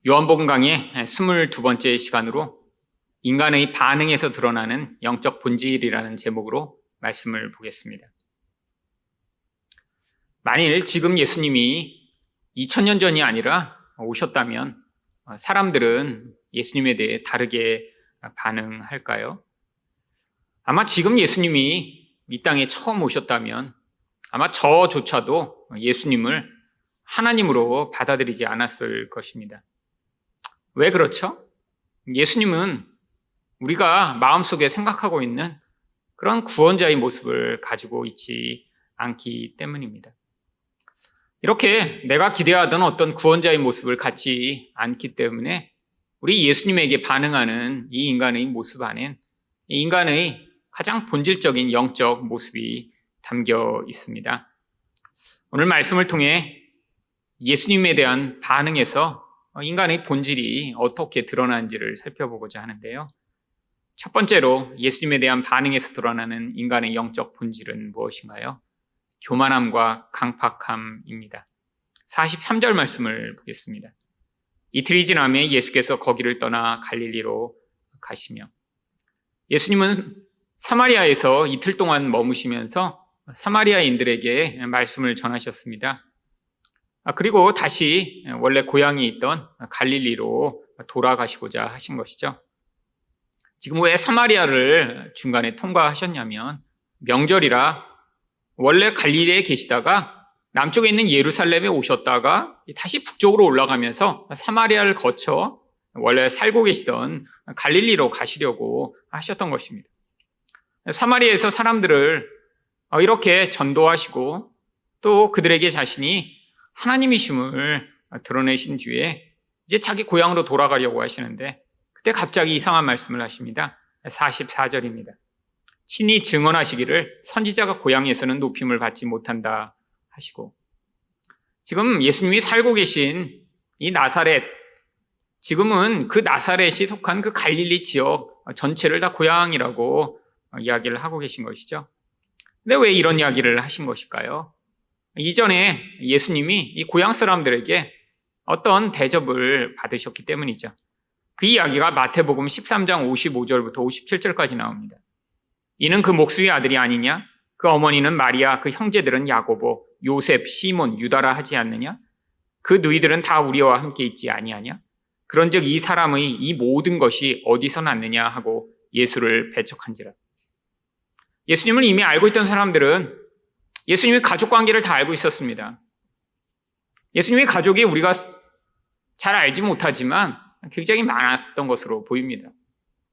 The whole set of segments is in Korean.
요한복음 강의 22번째 시간으로 인간의 반응에서 드러나는 영적 본질이라는 제목으로 말씀을 보겠습니다. 만일 지금 예수님이 2000년 전이 아니라 오셨다면 사람들은 예수님에 대해 다르게 반응할까요? 아마 지금 예수님이 이 땅에 처음 오셨다면 아마 저조차도 예수님을 하나님으로 받아들이지 않았을 것입니다. 왜 그렇죠? 예수님은 우리가 마음속에 생각하고 있는 그런 구원자의 모습을 가지고 있지 않기 때문입니다. 이렇게 내가 기대하던 어떤 구원자의 모습을 갖지 않기 때문에 우리 예수님에게 반응하는 이 인간의 모습 안엔 이 인간의 가장 본질적인 영적 모습이 담겨 있습니다. 오늘 말씀을 통해 예수님에 대한 반응에서 인간의 본질이 어떻게 드러나는지를 살펴보고자 하는데요. 첫 번째로 예수님에 대한 반응에서 드러나는 인간의 영적 본질은 무엇인가요? 교만함과 강팍함입니다. 43절 말씀을 보겠습니다. 이틀이 지나매 예수께서 거기를 떠나 갈릴리로 가시며 예수님은 사마리아에서 이틀 동안 머무시면서 사마리아인들에게 말씀을 전하셨습니다. 그리고 다시 원래 고향이 있던 갈릴리로 돌아가시고자 하신 것이죠. 지금 왜 사마리아를 중간에 통과하셨냐면 명절이라 원래 갈릴리에 계시다가 남쪽에 있는 예루살렘에 오셨다가 다시 북쪽으로 올라가면서 사마리아를 거쳐 원래 살고 계시던 갈릴리로 가시려고 하셨던 것입니다. 사마리아에서 사람들을 이렇게 전도하시고 또 그들에게 자신이 하나님이심을 드러내신 뒤에 이제 자기 고향으로 돌아가려고 하시는데 그때 갑자기 이상한 말씀을 하십니다. 44절입니다. 친히 증언하시기를 선지자가 고향에서는 높임을 받지 못한다 하시고 지금 예수님이 살고 계신 이 나사렛, 지금은 그 나사렛이 속한 그 갈릴리 지역 전체를 다 고향이라고 이야기를 하고 계신 것이죠. 근데 왜 이런 이야기를 하신 것일까요? 이전에 예수님이 이 고향 사람들에게 어떤 대접을 받으셨기 때문이죠. 그 이야기가 마태복음 13장 55절부터 57절까지 나옵니다. 이는 그 목수의 아들이 아니냐? 그 어머니는 마리아, 그 형제들은 야고보, 요셉, 시몬, 유다라 하지 않느냐? 그 너희들은 다 우리와 함께 있지 아니하냐? 그런즉 이 사람의 이 모든 것이 어디서 났느냐 하고 예수를 배척한지라. 예수님을 이미 알고 있던 사람들은 예수님의 가족 관계를 다 알고 있었습니다. 예수님의 가족이 우리가 잘 알지 못하지만 굉장히 많았던 것으로 보입니다.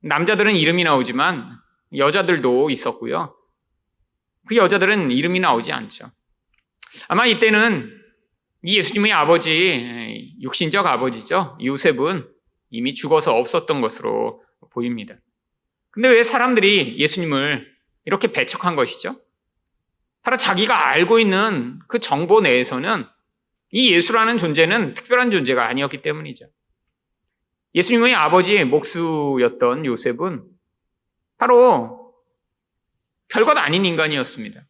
남자들은 이름이 나오지만 여자들도 있었고요. 그 여자들은 이름이 나오지 않죠. 아마 이때는 이 예수님의 아버지, 육신적 아버지죠. 요셉은 이미 죽어서 없었던 것으로 보입니다. 근데 왜 사람들이 예수님을 이렇게 배척한 것이죠? 바로 자기가 알고 있는 그 정보 내에서는 이 예수라는 존재는 특별한 존재가 아니었기 때문이죠. 예수님의 아버지의 목수였던 요셉은 바로 별것 아닌 인간이었습니다.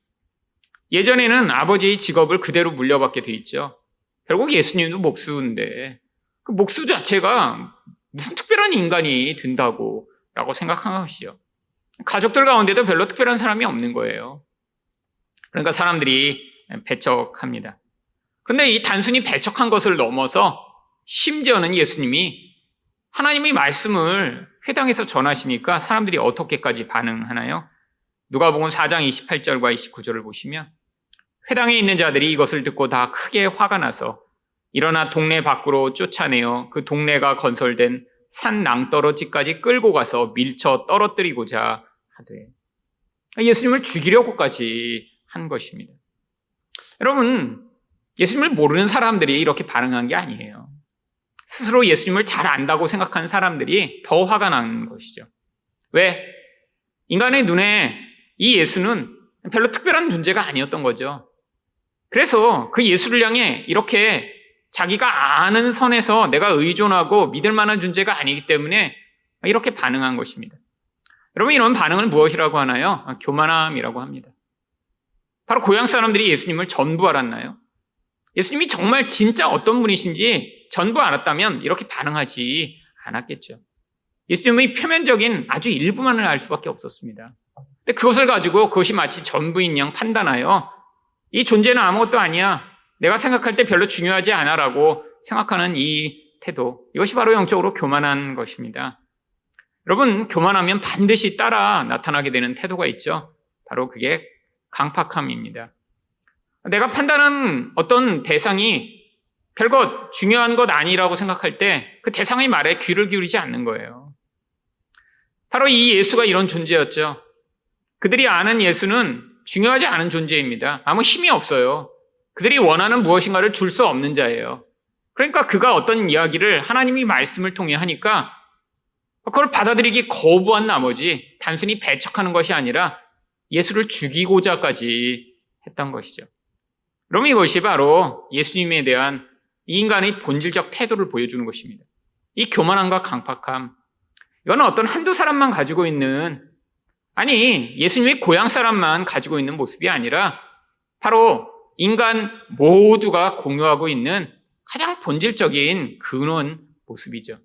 예전에는 아버지의 직업을 그대로 물려받게 돼 있죠. 결국 예수님도 목수인데 그 목수 자체가 무슨 특별한 인간이 된다고 라고 생각한 것이죠. 가족들 가운데도 별로 특별한 사람이 없는 거예요. 그러니까 사람들이 배척합니다. 그런데 이 단순히 배척한 것을 넘어서 심지어는 예수님이 하나님의 말씀을 회당에서 전하시니까 사람들이 어떻게까지 반응하나요? 누가복음 4장 28절과 29절을 보시면 회당에 있는 자들이 이것을 듣고 다 크게 화가 나서 일어나 동네 밖으로 쫓아내어 그 동네가 건설된 산 낭떠러지까지 끌고 가서 밀쳐 떨어뜨리고자 하되 예수님을 죽이려고까지 한 것입니다. 여러분, 예수님을 모르는 사람들이 이렇게 반응한 게 아니에요. 스스로 예수님을 잘 안다고 생각하는 사람들이 더 화가 난 것이죠. 왜? 인간의 눈에 이 예수는 별로 특별한 존재가 아니었던 거죠. 그래서 그 예수를 향해 이렇게 자기가 아는 선에서 내가 의존하고 믿을 만한 존재가 아니기 때문에 이렇게 반응한 것입니다. 여러분, 이런 반응을 무엇이라고 하나요? 교만함이라고 합니다. 바로 고향 사람들이 예수님을 전부 알았나요? 예수님이 정말 진짜 어떤 분이신지 전부 알았다면 이렇게 반응하지 않았겠죠. 예수님의 표면적인 아주 일부만을 알 수밖에 없었습니다. 근데 그것을 가지고 그것이 마치 전부인 양 판단하여 이 존재는 아무것도 아니야, 내가 생각할 때 별로 중요하지 않아라고 생각하는 이 태도, 이것이 바로 영적으로 교만한 것입니다. 여러분, 교만하면 반드시 따라 나타나게 되는 태도가 있죠. 바로 그게 강팍함입니다. 내가 판단한 어떤 대상이 별것 중요한 것 아니라고 생각할 때 그 대상의 말에 귀를 기울이지 않는 거예요. 바로 이 예수가 이런 존재였죠. 그들이 아는 예수는 중요하지 않은 존재입니다. 아무 힘이 없어요. 그들이 원하는 무엇인가를 줄 수 없는 자예요. 그러니까 그가 어떤 이야기를 하나님이 말씀을 통해 하니까 그걸 받아들이기 거부한 나머지 단순히 배척하는 것이 아니라 예수를 죽이고자까지 했던 것이죠. 그럼 이것이 바로 예수님에 대한 이 인간의 본질적 태도를 보여주는 것입니다. 이 교만함과 강팍함, 이건 어떤 한두 사람만 가지고 있는, 아니 예수님의 고향 사람만 가지고 있는 모습이 아니라 바로 인간 모두가 공유하고 있는 가장 본질적인 근원 모습이죠.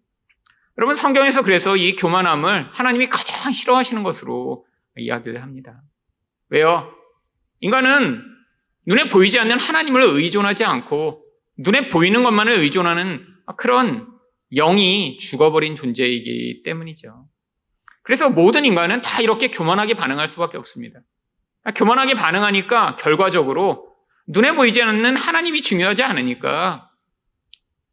여러분, 성경에서 그래서 이 교만함을 하나님이 가장 싫어하시는 것으로 이야기를 합니다. 왜요? 인간은 눈에 보이지 않는 하나님을 의존하지 않고 눈에 보이는 것만을 의존하는 그런 영이 죽어버린 존재이기 때문이죠. 그래서 모든 인간은 다 이렇게 교만하게 반응할 수밖에 없습니다. 교만하게 반응하니까 결과적으로 눈에 보이지 않는 하나님이 중요하지 않으니까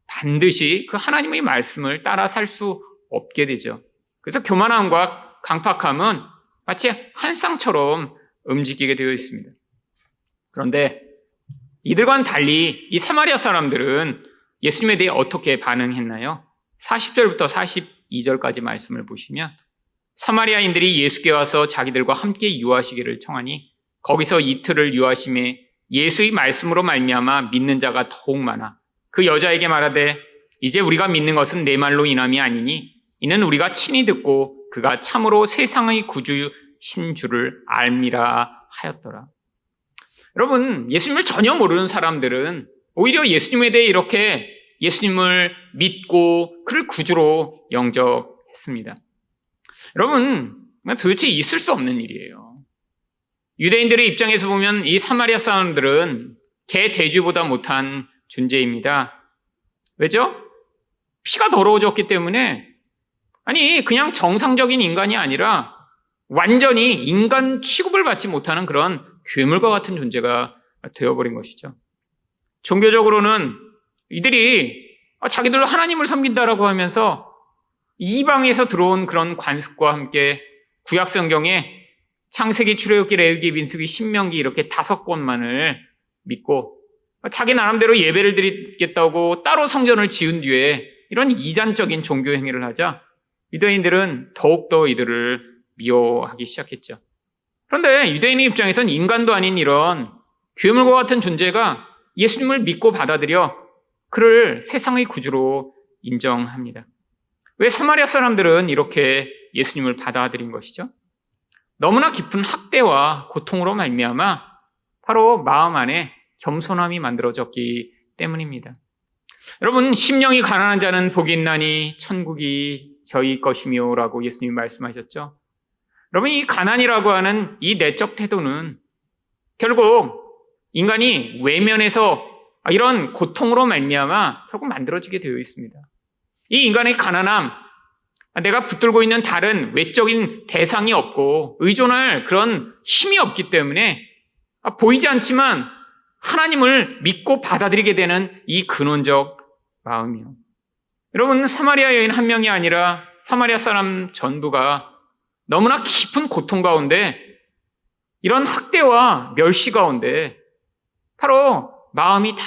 반드시 그 하나님의 말씀을 따라 살 수 없게 되죠. 그래서 교만함과 강팍함은 마치 한 쌍처럼 움직이게 되어 있습니다. 그런데 이들과는 달리 이 사마리아 사람들은 예수님에 대해 어떻게 반응했나요? 40절부터 42절까지 말씀을 보시면 사마리아인들이 예수께 와서 자기들과 함께 유하시기를 청하니 거기서 이틀을 유하심에 예수의 말씀으로 말미암아 믿는 자가 더욱 많아 그 여자에게 말하되 이제 우리가 믿는 것은 내 말로 인함이 아니니 이는 우리가 친히 듣고 그가 참으로 세상의 구주신 줄을 알미라 하였더라. 여러분, 예수님을 전혀 모르는 사람들은 오히려 예수님에 대해 이렇게 예수님을 믿고 그를 구주로 영접했습니다. 여러분, 도대체 있을 수 없는 일이에요. 유대인들의 입장에서 보면 이 사마리아 사람들은 개 돼지보다 못한 존재입니다. 왜죠? 피가 더러워졌기 때문에, 아니 그냥 정상적인 인간이 아니라 완전히 인간 취급을 받지 못하는 그런 괴물과 같은 존재가 되어버린 것이죠. 종교적으로는 이들이 자기들로 하나님을 섬긴다라고 하면서 이방에서 들어온 그런 관습과 함께 구약 성경에 창세기, 출애굽기, 레위기, 민수기, 신명기 이렇게 5권만을 믿고 자기 나름대로 예배를 드리겠다고 따로 성전을 지은 뒤에 이런 이단적인 종교 행위를 하자 유대인들은 더욱더 이들을 미워하기 시작했죠. 그런데 유대인의 입장에선 인간도 아닌 이런 괴물과 같은 존재가 예수님을 믿고 받아들여 그를 세상의 구주로 인정합니다. 왜 사마리아 사람들은 이렇게 예수님을 받아들인 것이죠? 너무나 깊은 학대와 고통으로 말미암아 바로 마음 안에 겸손함이 만들어졌기 때문입니다. 여러분, 심령이 가난한 자는 복이 있나니 천국이 저희 것이며 라고 예수님이 말씀하셨죠. 여러분, 이 가난이라고 하는 이 내적 태도는 결국 인간이 외면에서 이런 고통으로 말미암아 결국 만들어지게 되어 있습니다. 이 인간의 가난함, 내가 붙들고 있는 다른 외적인 대상이 없고 의존할 그런 힘이 없기 때문에 보이지 않지만 하나님을 믿고 받아들이게 되는 이 근원적 마음이요. 여러분, 사마리아 여인 한 명이 아니라 사마리아 사람 전부가 너무나 깊은 고통 가운데 이런 학대와 멸시 가운데 바로 마음이 다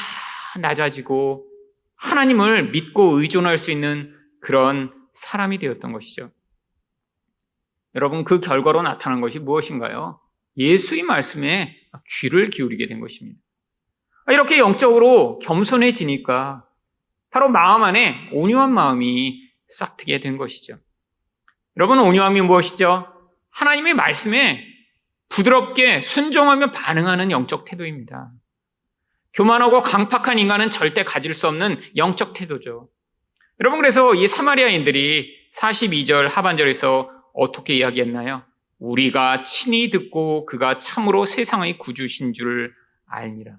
낮아지고 하나님을 믿고 의존할 수 있는 그런 사람이 되었던 것이죠. 여러분, 그 결과로 나타난 것이 무엇인가요? 예수의 말씀에 귀를 기울이게 된 것입니다. 이렇게 영적으로 겸손해지니까 바로 마음 안에 온유한 마음이 싹트게 된 것이죠. 여러분, 온유함이 무엇이죠? 하나님의 말씀에 부드럽게 순종하며 반응하는 영적 태도입니다. 교만하고 강팍한 인간은 절대 가질 수 없는 영적 태도죠. 여러분, 그래서 이 사마리아인들이 42절 하반절에서 어떻게 이야기했나요? 우리가 친히 듣고 그가 참으로 세상의 구주신 줄 알니라.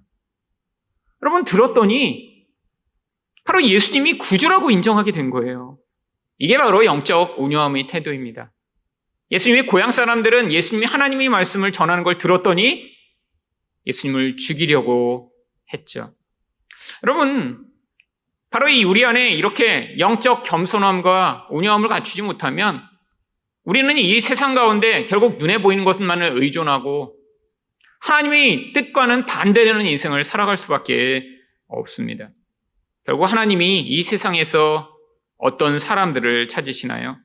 여러분, 들었더니 바로 예수님이 구주라고 인정하게 된 거예요. 이게 바로 영적 온유함의 태도입니다. 예수님의 고향 사람들은 예수님이 하나님의 말씀을 전하는 걸 들었더니 예수님을 죽이려고 했죠. 여러분, 바로 이 우리 안에 이렇게 영적 겸손함과 온유함을 갖추지 못하면 우리는 이 세상 가운데 결국 눈에 보이는 것만을 의존하고 하나님의 뜻과는 반대되는 인생을 살아갈 수밖에 없습니다. 결국 하나님이 이 세상에서 어떤 사람들을 찾으시나요?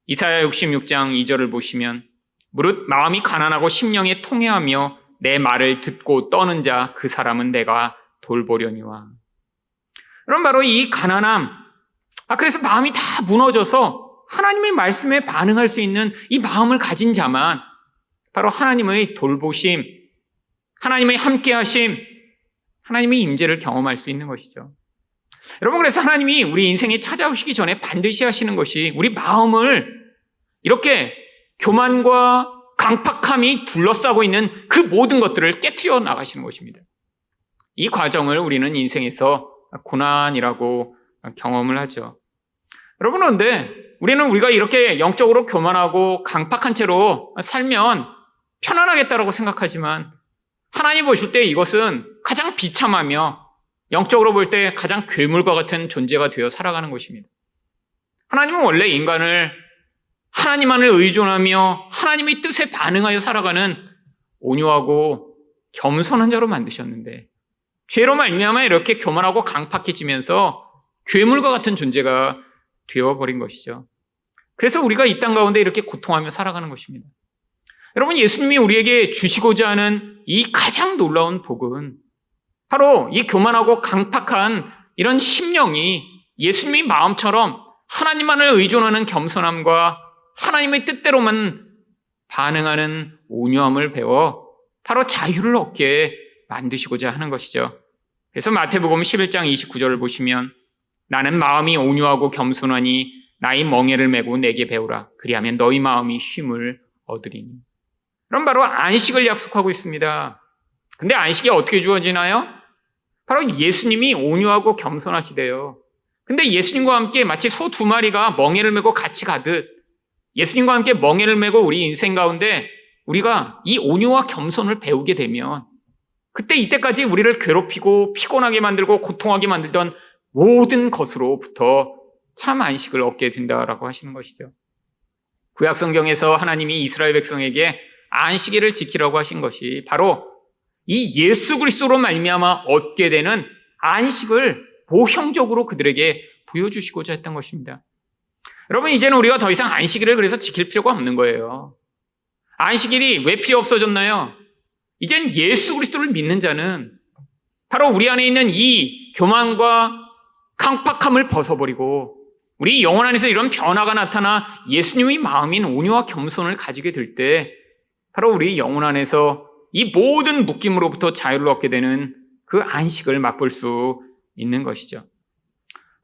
이사야 66장 2절을 보시면 무릇 마음이 가난하고 심령에 통회하며 내 말을 듣고 떠는 자 그 사람은 내가 돌보려니와. 그럼 바로 이 가난함, 그래서 마음이 다 무너져서 하나님의 말씀에 반응할 수 있는 이 마음을 가진 자만 바로 하나님의 돌보심, 하나님의 함께하심, 하나님의 임재를 경험할 수 있는 것이죠. 여러분, 그래서 하나님이 우리 인생에 찾아오시기 전에 반드시 하시는 것이 우리 마음을 이렇게 교만과 강팍함이 둘러싸고 있는 그 모든 것들을 깨트려 나가시는 것입니다. 이 과정을 우리는 인생에서 고난이라고 경험을 하죠. 여러분, 그런데 우리가 이렇게 영적으로 교만하고 강팍한 채로 살면 편안하겠다라고 생각하지만 하나님 보실 때 이것은 가장 비참하며 영적으로 볼 때 가장 괴물과 같은 존재가 되어 살아가는 것입니다. 하나님은 원래 인간을 하나님만을 의존하며 하나님의 뜻에 반응하여 살아가는 온유하고 겸손한 자로 만드셨는데 죄로 말미암아 이렇게 교만하고 강팍해지면서 괴물과 같은 존재가 되어버린 것이죠. 그래서 우리가 이 땅 가운데 이렇게 고통하며 살아가는 것입니다. 여러분, 예수님이 우리에게 주시고자 하는 이 가장 놀라운 복은 바로 이 교만하고 강팍한 이런 심령이 예수님의 마음처럼 하나님만을 의존하는 겸손함과 하나님의 뜻대로만 반응하는 온유함을 배워 바로 자유를 얻게 만드시고자 하는 것이죠. 그래서 마태복음 11장 29절을 보시면 나는 마음이 온유하고 겸손하니 나의 멍에를 메고 내게 배우라. 그리하면 너희 마음이 쉼을 얻으리니. 그럼 바로 안식을 약속하고 있습니다. 근데 안식이 어떻게 주어지나요? 바로 예수님이 온유하고 겸손하시대요. 근데 예수님과 함께 마치 소 두 마리가 멍에를 메고 같이 가듯 예수님과 함께 멍에를 메고 우리 인생 가운데 우리가 이 온유와 겸손을 배우게 되면 그때 이때까지 우리를 괴롭히고 피곤하게 만들고 고통하게 만들던 모든 것으로부터 참 안식을 얻게 된다라고 하시는 것이죠. 구약 성경에서 하나님이 이스라엘 백성에게 안식일을 지키라고 하신 것이 바로 이 예수 그리스도로 말미암아 얻게 되는 안식을 모형적으로 그들에게 보여주시고자 했던 것입니다. 여러분, 이제는 우리가 더 이상 안식일을 그래서 지킬 필요가 없는 거예요. 안식일이 왜 필요 없어졌나요? 이젠 예수 그리스도를 믿는 자는 바로 우리 안에 있는 이 교만과 강팍함을 벗어버리고 우리 영혼 안에서 이런 변화가 나타나 예수님의 마음인 온유와 겸손을 가지게 될 때 바로 우리 영혼 안에서 이 모든 묶임으로부터 자유를 얻게 되는 그 안식을 맛볼 수 있는 것이죠.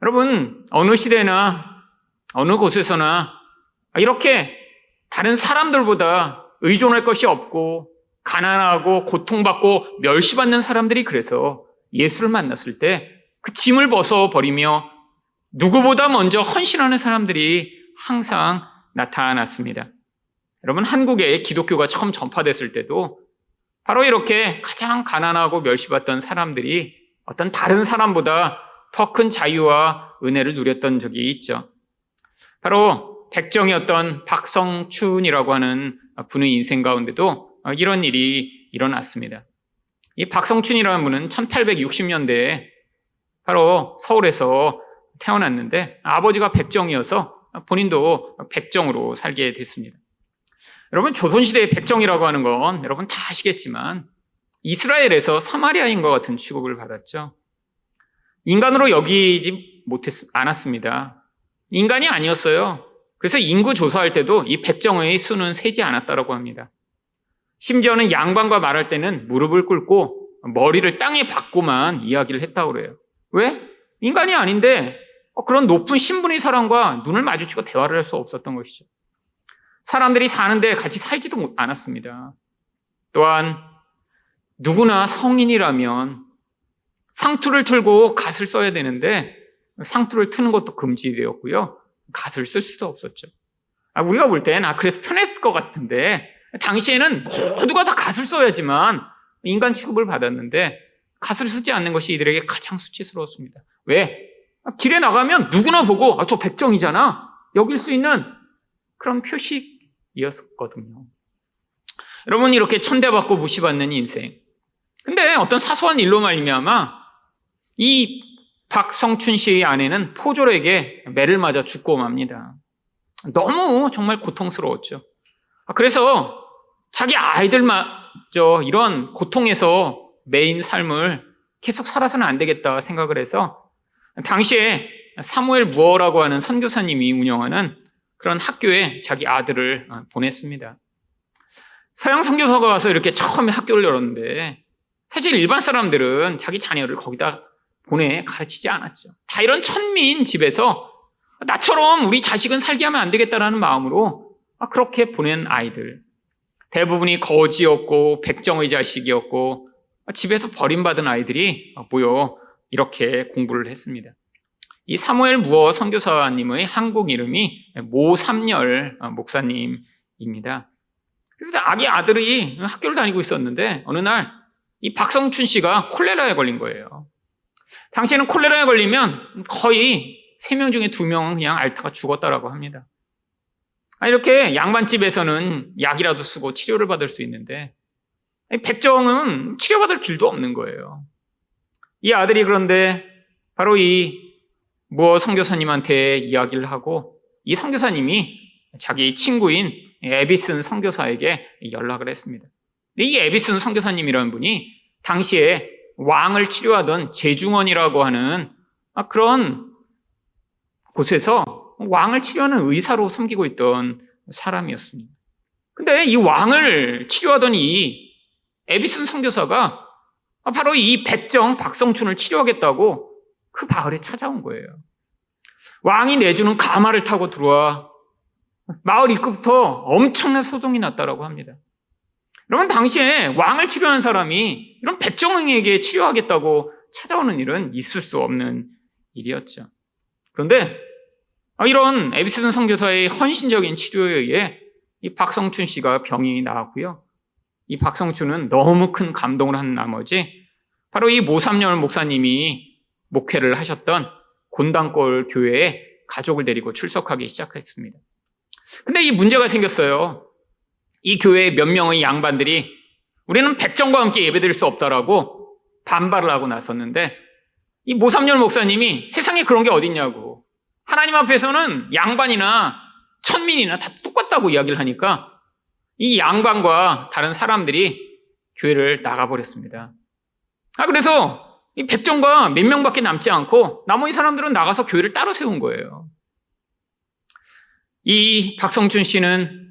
여러분, 어느 시대나 어느 곳에서나 이렇게 다른 사람들보다 의존할 것이 없고 가난하고 고통받고 멸시받는 사람들이 그래서 예수를 만났을 때 그 짐을 벗어버리며 누구보다 먼저 헌신하는 사람들이 항상 나타났습니다. 여러분, 한국에 기독교가 처음 전파됐을 때도 바로 이렇게 가장 가난하고 멸시받던 사람들이 어떤 다른 사람보다 더 큰 자유와 은혜를 누렸던 적이 있죠. 바로 백정이었던 박성춘이라고 하는 분의 인생 가운데도 이런 일이 일어났습니다. 이 박성춘이라는 분은 1860년대에 바로 서울에서 태어났는데 아버지가 백정이어서 본인도 백정으로 살게 됐습니다. 여러분, 조선시대의 백정이라고 하는 건 여러분 다 아시겠지만 이스라엘에서 사마리아인과 같은 취급을 받았죠. 인간으로 여기지 않았습니다. 인간이 아니었어요. 그래서 인구 조사할 때도 이 백정의 수는 세지 않았다고 합니다. 심지어는 양반과 말할 때는 무릎을 꿇고 머리를 땅에 박고만 이야기를 했다고 그래요. 왜? 인간이 아닌데 그런 높은 신분의 사람과 눈을 마주치고 대화를 할 수 없었던 것이죠. 사람들이 사는데 같이 살지도 않았습니다. 또한 누구나 성인이라면 상투를 틀고 갓을 써야 되는데 상투를 트는 것도 금지되었고요. 갓을 쓸 수도 없었죠. 우리가 볼 땐 그래서 편했을 것 같은데 당시에는 모두가 다 갓을 써야지만 인간 취급을 받았는데 갓을 쓰지 않는 것이 이들에게 가장 수치스러웠습니다. 왜? 길에 나가면 누구나 보고 저 백정이잖아. 여길 수 있는 그런 표식이었거든요. 여러분, 이렇게 천대받고 무시받는 인생. 근데 어떤 사소한 일로 말미암아 이 박성춘 씨의 아내는 포졸에게 매를 맞아 죽고 맙니다. 너무 정말 고통스러웠죠. 그래서 자기 아이들마저 이런 고통에서 매인 삶을 계속 살아서는 안 되겠다 생각을 해서 당시에 사무엘 무어라고 하는 선교사님이 운영하는 그런 학교에 자기 아들을 보냈습니다. 서양 선교사가 와서 이렇게 처음에 학교를 열었는데 사실 일반 사람들은 자기 자녀를 거기다 보내 가르치지 않았죠. 다 이런 천민 집에서 나처럼 우리 자식은 살게 하면 안 되겠다라는 마음으로 그렇게 보낸 아이들. 대부분이 거지였고 백정의 자식이었고 집에서 버림받은 아이들이 모여 이렇게 공부를 했습니다. 이 사무엘 무어 선교사님의 한국 이름이 모삼열 목사님입니다. 그래서 자기 아들이 학교를 다니고 있었는데 어느 날 이 박성춘 씨가 콜레라에 걸린 거예요. 당시에는 콜레라에 걸리면 거의 3명 중에 2명은 그냥 앓다가 죽었다라고 합니다. 이렇게 양반집에서는 약이라도 쓰고 치료를 받을 수 있는데 백정은 치료받을 길도 없는 거예요. 이 아들이 그런데 바로 이 무어 선교사님한테 이야기를 하고 이 선교사님이 자기 친구인 에비슨 선교사에게 연락을 했습니다. 이 에비슨 선교사님이라는 분이 당시에 왕을 치료하던 제중원이라고 하는 그런 곳에서 왕을 치료하는 의사로 섬기고 있던 사람이었습니다. 근데 이 왕을 치료하던 이 에비슨 선교사가 바로 이 백정 박성춘을 치료하겠다고 그 마을에 찾아온 거예요. 왕이 내주는 가마를 타고 들어와 마을 입구부터 엄청난 소동이 났다라고 합니다. 여러분, 당시에 왕을 치료하는 사람이 이런 백정에게 치료하겠다고 찾아오는 일은 있을 수 없는 일이었죠. 그런데 이런 에비슨 선교사의 헌신적인 치료에 의해 이 박성춘 씨가 병이 나았고요. 이 박성춘은 너무 큰 감동을 한 나머지 바로 이 모삼열 목사님이 목회를 하셨던 곤단골 교회에 가족을 데리고 출석하기 시작했습니다. 근데 이 문제가 생겼어요. 이 교회의 몇 명의 양반들이 우리는 백정과 함께 예배드릴 수 없다라고 반발을 하고 나섰는데 이 모삼열 목사님이 세상에 그런 게 어딨냐고, 하나님 앞에서는 양반이나 천민이나 다 똑같다고 이야기를 하니까 이 양반과 다른 사람들이 교회를 나가버렸습니다. 그래서 이 백정과 몇 명밖에 남지 않고 나머지 사람들은 나가서 교회를 따로 세운 거예요. 이 박성춘 씨는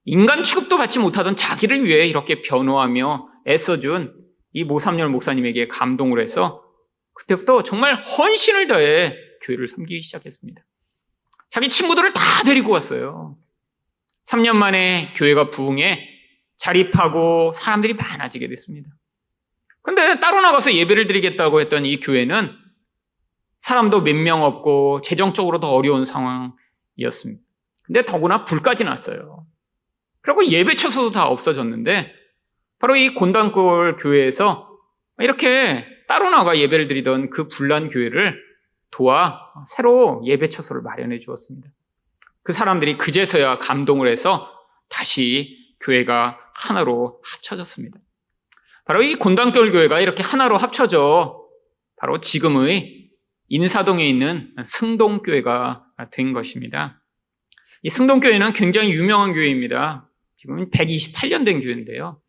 인간 취급도 받지 못하던 자기를 위해 이렇게 변호하며 애써준 이 모삼열 목사님에게 감동을 해서 그때부터 정말 헌신을 다해 교회를 섬기기 시작했습니다. 자기 친구들을 다 데리고 왔어요. 3년 만에 교회가 부흥해 자립하고 사람들이 많아지게 됐습니다. 그런데 따로 나가서 예배를 드리겠다고 했던 이 교회는 사람도 몇 명 없고 재정적으로 더 어려운 상황이었습니다. 근데 더구나 불까지 났어요. 그리고 예배 처소도 다 없어졌는데 바로 이 곤단골 교회에서 이렇게 따로 나가 예배를 드리던 그 불난 교회를 도와 새로 예배 처소를 마련해 주었습니다. 그 사람들이 그제서야 감동을 해서 다시 교회가 하나로 합쳐졌습니다. 바로 이 곤단골 교회가 이렇게 하나로 합쳐져 바로 지금의 인사동에 있는 승동교회가 된 것입니다. 이 승동교회는 굉장히 유명한 교회입니다. 지금 128년 된 교회인데요.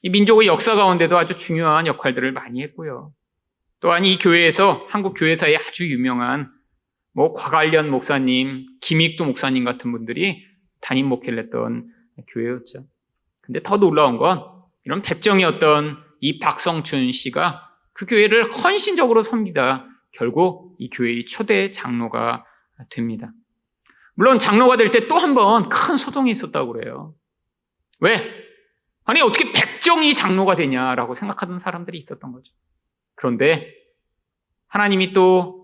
이 민족의 역사 가운데도 아주 중요한 역할들을 많이 했고요. 또한 이 교회에서 한국 교회사에 아주 유명한 곽알련 목사님, 김익두 목사님 같은 분들이 담임 목회를 했던 교회였죠. 근데 더 놀라운 건 이런 백정이었던 이 박성춘 씨가 그 교회를 헌신적으로 섬기다 결국 이 교회의 초대 장로가 됩니다. 물론 장로가 될 때 또 한 번 큰 소동이 있었다고 그래요. 왜? 아니 어떻게 백정이 장로가 되냐라고 생각하던 사람들이 있었던 거죠. 그런데 하나님이 또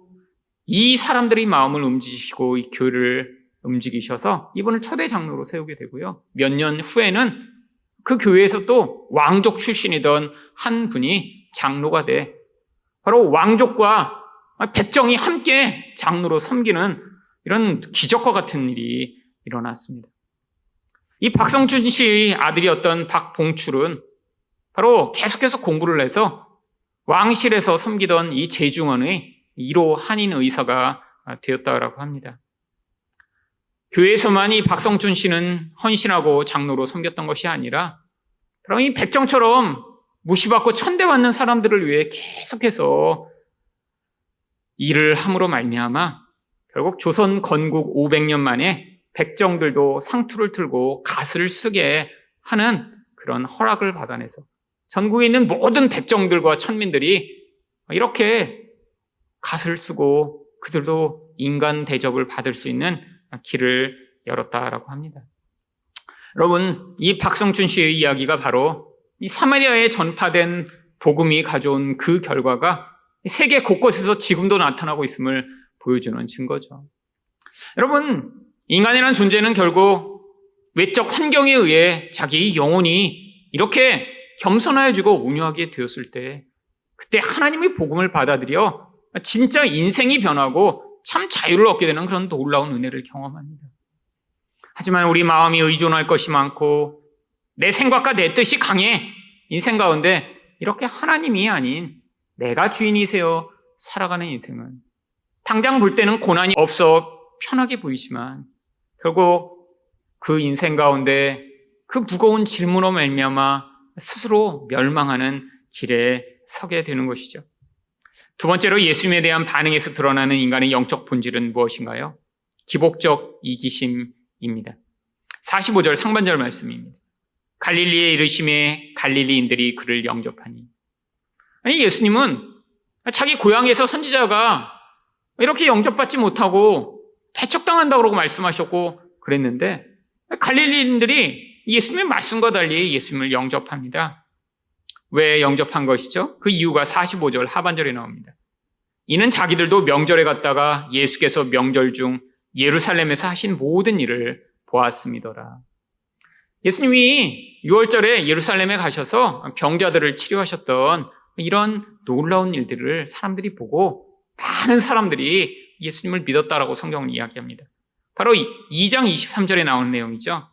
이 사람들의 마음을 움직이시고 이 교회를 움직이셔서 이분을 초대 장로로 세우게 되고요. 몇 년 후에는 그 교회에서 또 왕족 출신이던 한 분이 장로가 돼 바로 왕족과 백정이 함께 장로로 섬기는 이런 기적과 같은 일이 일어났습니다. 이 박성춘 씨의 아들이었던 박봉출은 바로 계속해서 공부를 해서 왕실에서 섬기던 이 제중원의 1호 한인 의사가 되었다고 합니다. 교회에서만 이 박성춘 씨는 헌신하고 장로로 섬겼던 것이 아니라 그럼 이 백정처럼 무시받고 천대받는 사람들을 위해 계속해서 일을 함으로 말미암아 결국 조선 건국 500년 만에 백정들도 상투를 틀고 갓을 쓰게 하는 그런 허락을 받아내서 전국에 있는 모든 백정들과 천민들이 이렇게 갓을 쓰고 그들도 인간 대접을 받을 수 있는 길을 열었다라고 합니다. 여러분, 이 박성춘 씨의 이야기가 바로 이 사마리아에 전파된 복음이 가져온 그 결과가 세계 곳곳에서 지금도 나타나고 있음을 보여주는 증거죠. 여러분, 인간이라는 존재는 결국 외적 환경에 의해 자기 영혼이 이렇게 겸손해지고 온유하게 되었을 때 그때 하나님의 복음을 받아들여 진짜 인생이 변하고 참 자유를 얻게 되는 그런 놀라운 은혜를 경험합니다. 하지만 우리 마음이 의존할 것이 많고 내 생각과 내 뜻이 강해 인생 가운데 이렇게 하나님이 아닌 내가 주인이세요 살아가는 인생은 당장 볼 때는 고난이 없어 편하게 보이지만 결국 그 인생 가운데 그 무거운 질문으로 말미암아 스스로 멸망하는 길에 서게 되는 것이죠. 두 번째로 예수님에 대한 반응에서 드러나는 인간의 영적 본질은 무엇인가요? 기복적 이기심입니다. 45절 상반절 말씀입니다. 갈릴리에 이르심에 갈릴리인들이 그를 영접하니. 아니 예수님은 자기 고향에서 선지자가 이렇게 영접받지 못하고 배척당한다고 그러고 말씀하셨고 그랬는데 갈릴리인들이 예수님의 말씀과 달리 예수님을 영접합니다. 왜 영접한 것이죠? 그 이유가 45절 하반절에 나옵니다. 이는 자기들도 명절에 갔다가 예수께서 명절 중 예루살렘에서 하신 모든 일을 보았음이더라. 예수님이 6월절에 예루살렘에 가셔서 병자들을 치료하셨던 이런 놀라운 일들을 사람들이 보고 많은 사람들이 예수님을 믿었다라고 성경은 이야기합니다. 바로 2장 23절에 나오는 내용이죠.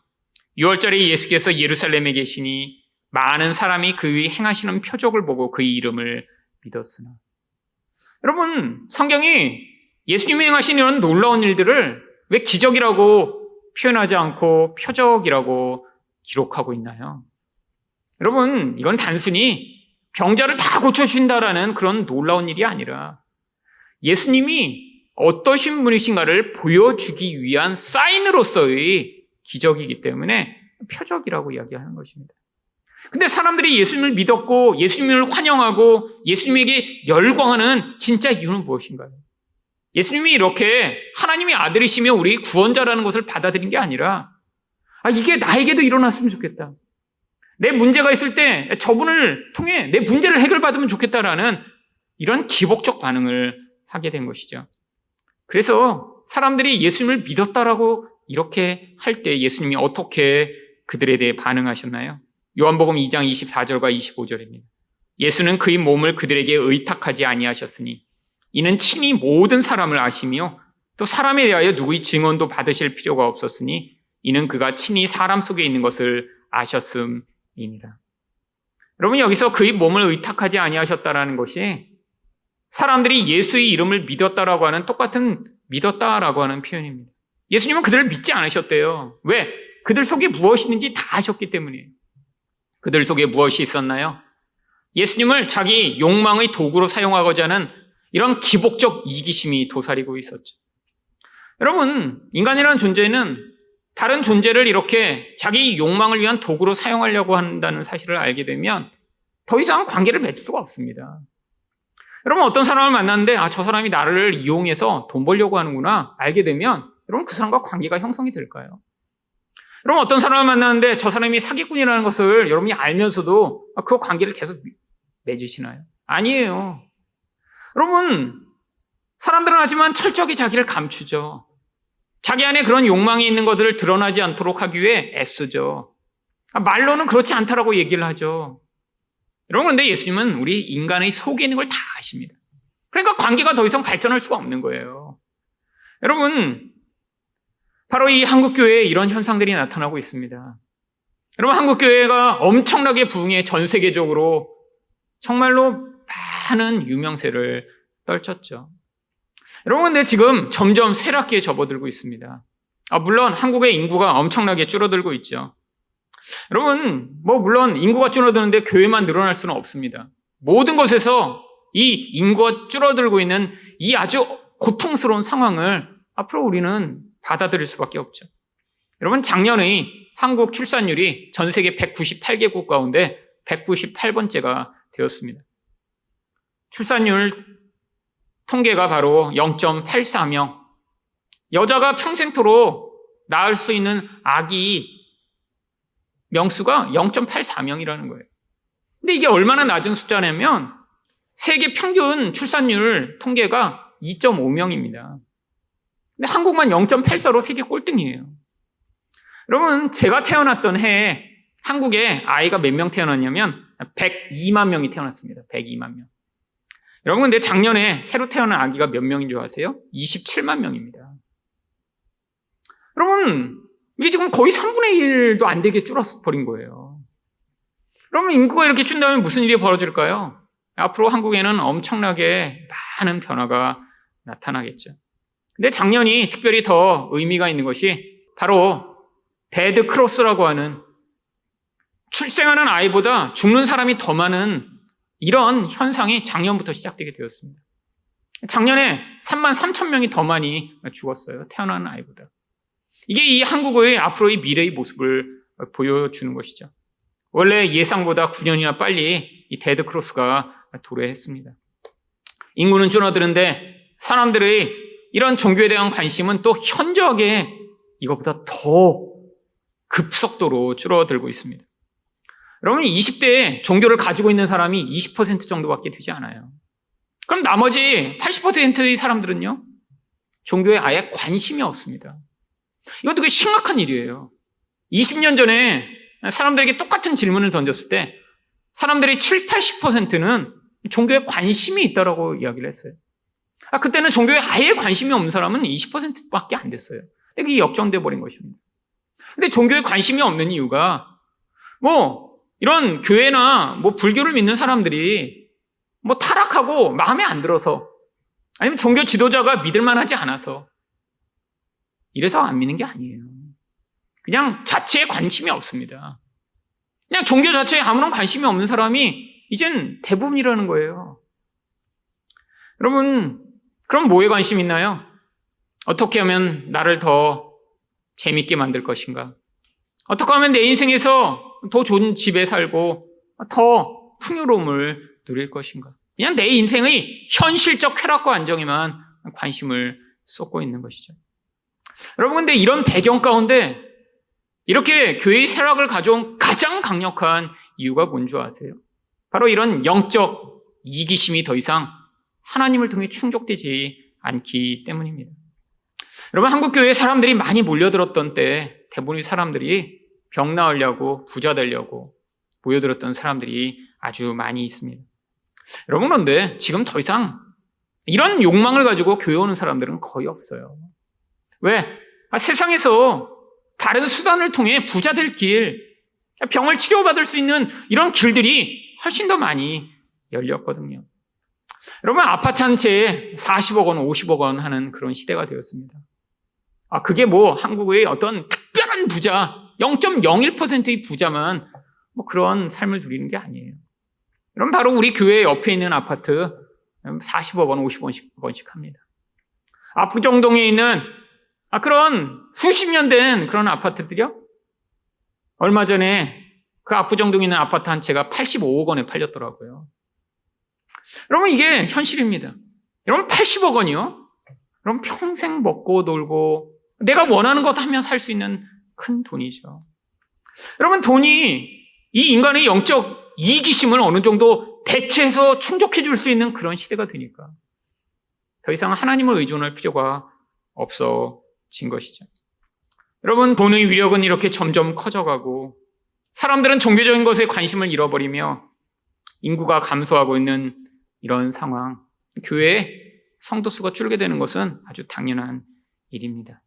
6월절에 예수께서 예루살렘에 계시니 많은 사람이 그의 행하시는 표적을 보고 그의 이름을 믿었으나. 여러분, 성경이 예수님이 행하신 이런 놀라운 일들을 왜 기적이라고 표현하지 않고 표적이라고 기록하고 있나요? 여러분, 이건 단순히 병자를 다 고쳐주신다라는 그런 놀라운 일이 아니라 예수님이 어떠신 분이신가를 보여주기 위한 사인으로서의 기적이기 때문에 표적이라고 이야기하는 것입니다. 근데 사람들이 예수님을 믿었고 예수님을 환영하고 예수님에게 열광하는 진짜 이유는 무엇인가요? 예수님이 이렇게 하나님의 아들이시며 우리 구원자라는 것을 받아들인 게 아니라 이게 나에게도 일어났으면 좋겠다. 내 문제가 있을 때 저분을 통해 내 문제를 해결받으면 좋겠다라는 이런 기복적 반응을 하게 된 것이죠. 그래서 사람들이 예수님을 믿었다라고 이렇게 할 때 예수님이 어떻게 그들에 대해 반응하셨나요? 요한복음 2장 24절과 25절입니다. 예수는 그의 몸을 그들에게 의탁하지 아니하셨으니 이는 친히 모든 사람을 아시며 또 사람에 대하여 누구의 증언도 받으실 필요가 없었으니 이는 그가 친히 사람 속에 있는 것을 아셨음이니라. 여러분, 여기서 그의 몸을 의탁하지 아니하셨다라는 것이 사람들이 예수의 이름을 믿었다라고 하는 똑같은 믿었다라고 하는 표현입니다. 예수님은 그들을 믿지 않으셨대요. 왜? 그들 속에 무엇이 있는지 다 아셨기 때문이에요. 그들 속에 무엇이 있었나요? 예수님을 자기 욕망의 도구로 사용하고자 하는 이런 기복적 이기심이 도사리고 있었죠. 여러분, 인간이라는 존재는 다른 존재를 이렇게 자기 욕망을 위한 도구로 사용하려고 한다는 사실을 알게 되면 더 이상 관계를 맺을 수가 없습니다. 여러분 어떤 사람을 만났는데 저 사람이 나를 이용해서 돈 벌려고 하는구나 알게 되면 여러분 그 사람과 관계가 형성이 될까요? 여러분 어떤 사람을 만났는데 저 사람이 사기꾼이라는 것을 여러분이 알면서도 그 관계를 계속 맺으시나요? 아니에요. 여러분 사람들은 하지만 철저하게 자기를 감추죠. 자기 안에 그런 욕망이 있는 것들을 드러나지 않도록 하기 위해 애쓰죠. 말로는 그렇지 않다라고 얘기를 하죠. 여러분 그런데 예수님은 우리 인간의 속에 있는 걸 다 아십니다. 그러니까 관계가 더 이상 발전할 수가 없는 거예요. 여러분 바로 이 한국교회에 이런 현상들이 나타나고 있습니다. 여러분 한국교회가 엄청나게 부흥해 전 세계적으로 정말로 많은 유명세를 떨쳤죠. 여러분 근데 지금 점점 쇠락기에 접어들고 있습니다. 물론 한국의 인구가 엄청나게 줄어들고 있죠. 여러분 물론 인구가 줄어드는데 교회만 늘어날 수는 없습니다. 모든 곳에서 이 인구가 줄어들고 있는 이 아주 고통스러운 상황을 앞으로 우리는 받아들일 수밖에 없죠. 여러분 작년의 한국 출산율이 전 세계 198개국 가운데 198번째가 되었습니다. 출산율 통계가 바로 0.84명. 여자가 평생토록 낳을 수 있는 아기 명수가 0.84명이라는 거예요. 근데 이게 얼마나 낮은 숫자냐면 세계 평균 출산율 통계가 2.5명입니다. 근데 한국만 0.84로 세계 꼴등이에요. 여러분 제가 태어났던 해에 한국에 아이가 몇 명 태어났냐면 102만 명이 태어났습니다. 102만 명. 여러분 근데 작년에 새로 태어난 아기가 몇 명인 줄 아세요? 27만 명입니다. 여러분 이게 지금 거의 3분의 1도 안 되게 줄어버린 거예요. 그러면 인구가 이렇게 준다면 무슨 일이 벌어질까요? 앞으로 한국에는 엄청나게 많은 변화가 나타나겠죠. 근데 작년이 특별히 더 의미가 있는 것이 바로 데드 크로스라고 하는 출생하는 아이보다 죽는 사람이 더 많은 이런 현상이 작년부터 시작되게 되었습니다. 작년에 3만 3천 명이 더 많이 죽었어요. 태어나는 아이보다. 이게 이 한국의 앞으로의 미래의 모습을 보여주는 것이죠. 원래 예상보다 9년이나 빨리 이 데드 크로스가 도래했습니다. 인구는 줄어드는데 사람들의 이런 종교에 대한 관심은 또 현저하게 이것보다 더 급속도로 줄어들고 있습니다. 여러분 20대에 종교를 가지고 있는 사람이 20% 정도밖에 되지 않아요. 그럼 나머지 80%의 사람들은요, 종교에 아예 관심이 없습니다. 이건 되게 심각한 일이에요. 20년 전에 사람들에게 똑같은 질문을 던졌을 때 사람들의 80%는 종교에 관심이 있다고 이야기를 했어요. 그때는 종교에 아예 관심이 없는 사람은 20%밖에 안 됐어요. 근데 그게 역전돼 버린 것입니다. 근데 종교에 관심이 없는 이유가 이런 교회나 불교를 믿는 사람들이 타락하고 마음에 안 들어서, 아니면 종교 지도자가 믿을만하지 않아서, 이래서 안 믿는 게 아니에요. 그냥 자체에 관심이 없습니다. 그냥 종교 자체에 아무런 관심이 없는 사람이 이젠 대부분이라는 거예요. 여러분, 그럼 뭐에 관심 있나요? 어떻게 하면 나를 더 재밌게 만들 것인가? 어떻게 하면 내 인생에서 더 좋은 집에 살고 더 풍요로움을 누릴 것인가? 그냥 내 인생의 현실적 쾌락과 안정에만 관심을 쏟고 있는 것이죠. 여러분, 근데 이런 배경 가운데 이렇게 교회의 쇠락을 가져온 가장 강력한 이유가 뭔지 아세요? 바로 이런 영적 이기심이 더 이상 하나님을 통해 충족되지 않기 때문입니다. 여러분, 한국교회에 사람들이 많이 몰려들었던 때 대부분의 사람들이 병 나으려고, 부자 되려고 모여들었던 사람들이 아주 많이 있습니다. 여러분, 그런데 지금 더 이상 이런 욕망을 가지고 교회 오는 사람들은 거의 없어요. 왜? 세상에서 다른 수단을 통해 부자 될 길, 병을 치료받을 수 있는 이런 길들이 훨씬 더 많이 열렸거든요. 여러분, 아파트 한 채에 40억 원, 50억 원 하는 그런 시대가 되었습니다. 그게 한국의 어떤 특별한 부자, 0.01%의 부자만 그런 삶을 누리는 게 아니에요. 여러분, 바로 우리 교회 옆에 있는 아파트 40억 원, 50원씩 합니다. 압구정동에 있는 그런 수십 년 된 그런 아파트들이요, 얼마 전에 그 압구정동에 있는 아파트 한 채가 85억 원에 팔렸더라고요. 여러분, 이게 현실입니다. 여러분, 80억 원이요? 여러분, 평생 먹고 놀고 내가 원하는 것 하면 살 수 있는 큰 돈이죠. 여러분, 돈이 이 인간의 영적 이기심을 어느 정도 대체해서 충족해 줄 수 있는 그런 시대가 되니까 더 이상 하나님을 의존할 필요가 없어진 것이죠. 여러분, 돈의 위력은 이렇게 점점 커져가고 사람들은 종교적인 것에 관심을 잃어버리며 인구가 감소하고 있는 이런 상황, 교회에 성도 수가 줄게 되는 것은 아주 당연한 일입니다.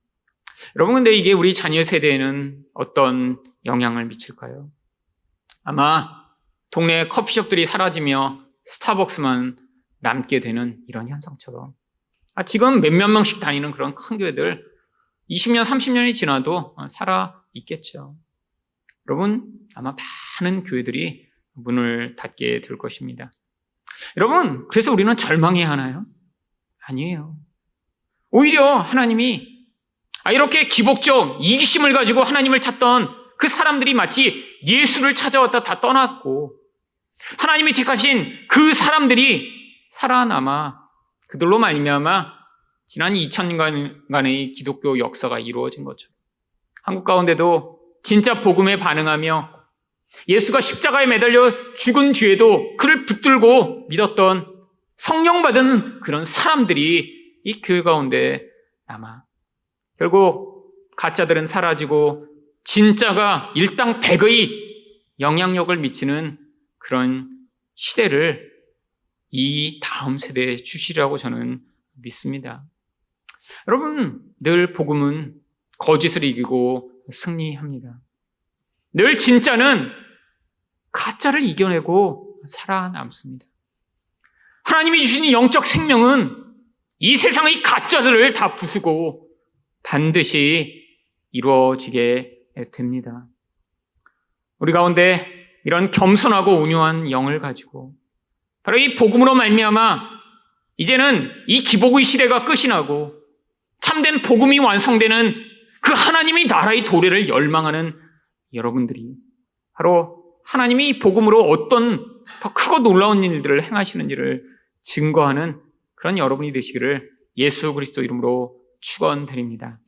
여러분, 근데 이게 우리 자녀 세대에는 어떤 영향을 미칠까요? 아마 동네 커피숍들이 사라지며 스타벅스만 남게 되는 이런 현상처럼 지금 몇몇 명씩 다니는 그런 큰 교회들 20년, 30년이 지나도 살아 있겠죠. 여러분, 아마 많은 교회들이 문을 닫게 될 것입니다. 여러분, 그래서 우리는 절망해야 하나요? 아니에요. 오히려 하나님이 이렇게 기복적 이기심을 가지고 하나님을 찾던 그 사람들이 마치 예수를 찾아왔다 다 떠났고 하나님이 택하신 그 사람들이 살아남아 그들로 말미암아 지난 2000년간의 기독교 역사가 이루어진 것처럼 한국 가운데도 진짜 복음에 반응하며 예수가 십자가에 매달려 죽은 뒤에도 그를 붙들고 믿었던 성령 받은 그런 사람들이 이 교회 가운데 남아 결국 가짜들은 사라지고 진짜가 일당백의 영향력을 미치는 그런 시대를 이 다음 세대에 주시리라고 저는 믿습니다. 여러분, 늘 복음은 거짓을 이기고 승리합니다. 늘 진짜는 가짜를 이겨내고 살아남습니다. 하나님이 주시는 영적 생명은 이 세상의 가짜들을 다 부수고 반드시 이루어지게 됩니다. 우리 가운데 이런 겸손하고 온유한 영을 가지고 바로 이 복음으로 말미암아 이제는 이 기복의 시대가 끝이 나고 참된 복음이 완성되는 그 하나님의 나라의 도래를 열망하는 여러분들이 바로 하나님이 복음으로 어떤 더 크고 놀라운 일들을 행하시는지를 증거하는 그런 여러분이 되시기를 예수 그리스도 이름으로 축원드립니다.